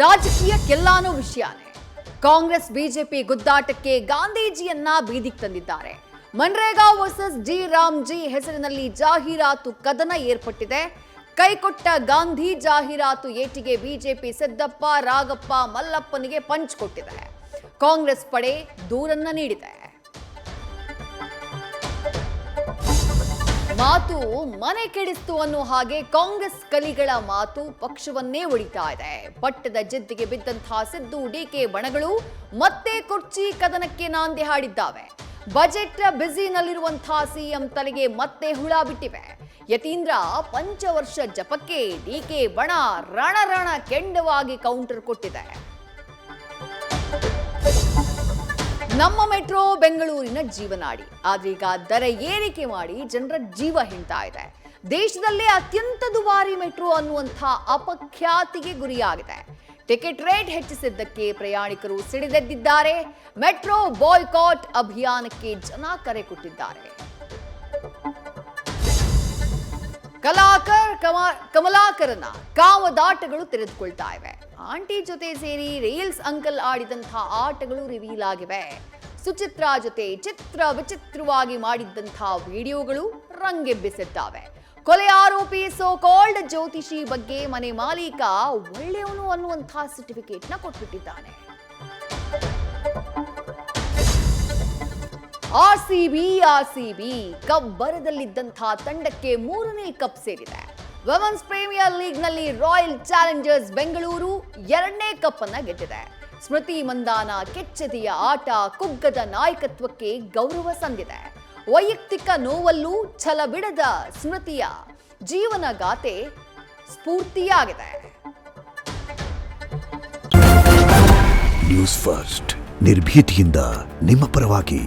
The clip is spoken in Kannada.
ರಾಜಕೀಯಕ್ಕೆಲ್ಲಾನು ವಿಷಯನೇ. ಕಾಂಗ್ರೆಸ್ ಬಿಜೆಪಿ ಗುದ್ದಾಟಕ್ಕೆ ಗಾಂಧೀಜಿಯನ್ನ ಬೀದಿಗೆ ತಂದಿದ್ದಾರೆ. ಮನ್ರೇಗಾ ವರ್ಸಸ್ ಜಿ ರಾಮ್ಜಿ ಹೆಸರಿನಲ್ಲಿ ಜಾಹೀರಾತು ಕದನ ಏರ್ಪಟ್ಟಿದೆ. ಕೈಕೊಟ್ಟ ಗಾಂಧಿ ಜಾಹೀರಾತು ಏಟಿಗೆ ಬಿಜೆಪಿ ಸಿದ್ದಪ್ಪ, ರಾಗಪ್ಪ, ಮಲ್ಲಪ್ಪನಿಗೆ ಪಂಚ್ ಕೊಟ್ಟಿದೆ. ಕಾಂಗ್ರೆಸ್ ಪಡೆ ದೂರನ್ನ ನೀಡಿದೆ. ಮಾತು ಮನೆ ಕೆಡಿಸ್ತು ಅನ್ನೋ ಹಾಗೆ ಕಾಂಗ್ರೆಸ್ ಕಲಿಗಳ ಮಾತು ಪಕ್ಷವನ್ನೇ ಒಡಿತಾ ಇದೆ. ಪಟ್ಟದ ಜಿದ್ದಿಗೆ ಬಿದ್ದಂತಹ ಸಿದ್ದು, ಡಿಕೆ ಬಣಗಳು ಮತ್ತೆ ಕುರ್ಚಿ ಕದನಕ್ಕೆ ನಾಂದಿ ಹಾಡಿದ್ದಾವೆ. ಬಜೆಟ್ ಬ್ಯುಸಿನಲ್ಲಿರುವಂತಹ ಸಿಎಂ ತಲೆಗೆ ಮತ್ತೆ ಹುಳ ಬಿಟ್ಟಿವೆ. ಯತೀಂದ್ರ ಪಂಚವರ್ಷ ಜಪಕ್ಕೆ ಡಿಕೆ ಬಣ ರಣ ಕೆಂಡವಾಗಿ ಕೌಂಟರ್ ಕೊಟ್ಟಿದೆ. ನಮ್ಮ ಮೆಟ್ರೋ ಬೆಂಗಳೂರಿನ ಜೀವನಾಡಿ, ಆದ್ರೀಗ ದರ ಏರಿಕೆ ಮಾಡಿ ಜನರ ಜೀವ ಹಿಂಡ್ತಾ ಇದೆ. ದೇಶದಲ್ಲೇ ಅತ್ಯಂತ ದುಬಾರಿ ಮೆಟ್ರೋ ಅನ್ನುವಂಥ ಅಪಖ್ಯಾತಿಗೆ ಗುರಿಯಾಗಿದೆ. ಟಿಕೆಟ್ ರೇಟ್ ಹೆಚ್ಚಿಸಿದ್ದಕ್ಕೆ ಪ್ರಯಾಣಿಕರು ಸಿಡಿದೆದ್ದಿದ್ದಾರೆ. ಮೆಟ್ರೋ ಬಾಯ್ಕಾಟ್ ಅಭಿಯಾನಕ್ಕೆ ಜನ ಕರೆ ಕೊಟ್ಟಿದ್ದಾರೆ. ಕಮಲಾಕರನ ಕಾಮದಾಟಗಳು ತೆರೆದುಕೊಳ್ತಾ ಇವೆ. ಆಂಟಿ ಜೊತೆ ಸೇರಿ ರೀಲ್ಸ್ ಅಂಕಲ್ ಆಡಿದಂತಹ ಆಟಗಳು ರಿವೀಲ್ ಆಗಿವೆ. ಸುಚಿತ್ರಾ ಜೊತೆ ಚಿತ್ರ ವಿಚಿತ್ರವಾಗಿ ಮಾಡಿದ್ದಂತಹ ವಿಡಿಯೋಗಳು ರಂಗೆಬ್ಬಿಸಿದ್ದಾವೆ. ಕೊಲೆ ಆರೋಪಿ ಸೋ ಕಾಲ್ಡ್ ಜ್ಯೋತಿಷಿ ಬಗ್ಗೆ ಮನೆ ಮಾಲೀಕ ಒಳ್ಳೆಯವನು ಅನ್ನುವಂತಹ ಸರ್ಟಿಫಿಕೇಟ್ ನ ಕೊಟ್ಬಿಟ್ಟಿದ್ದಾನೆ. ಆರ್ಸಿಬಿ ಕಬ್ಬರದಲ್ಲಿದ್ದಂತಹ ತಂಡಕ್ಕೆ 3ನೇ ಕಪ್ ಸೇರಿದೆ. ವುಮೆನ್ಸ್ ಪ್ರೀಮಿಯರ್ ಲೀಗ್ ನಲ್ಲಿ ರಾಯಲ್ ಚಾಲೆಂಜರ್ಸ್ ಬೆಂಗಳೂರು 2ನೇ ಕಪ್ ಅನ್ನ ಗೆದ್ದಿದೆ. ಸ್ಮೃತಿ ಮಂದಾನ ಕೆಚ್ಚೆದೆಯ ಆಟ, ಕುಗ್ಗದ ನಾಯಕತ್ವಕ್ಕೆ ಗೌರವ ಸಂದಿದೆ. ವೈಯಕ್ತಿಕ ನೋವಲ್ಲೂ ಛಲ ಬಿಡದ ಸ್ಮೃತಿಯ ಜೀವನ ಗಾಥೆ ಸ್ಫೂರ್ತಿಯಾಗಿದೆ. ನ್ಯೂಸ್ ಫಸ್ಟ್ ನಿರ್ಭೀತಿಯಿಂದ ನಿಮ್ಮ ಪರವಾಗಿ.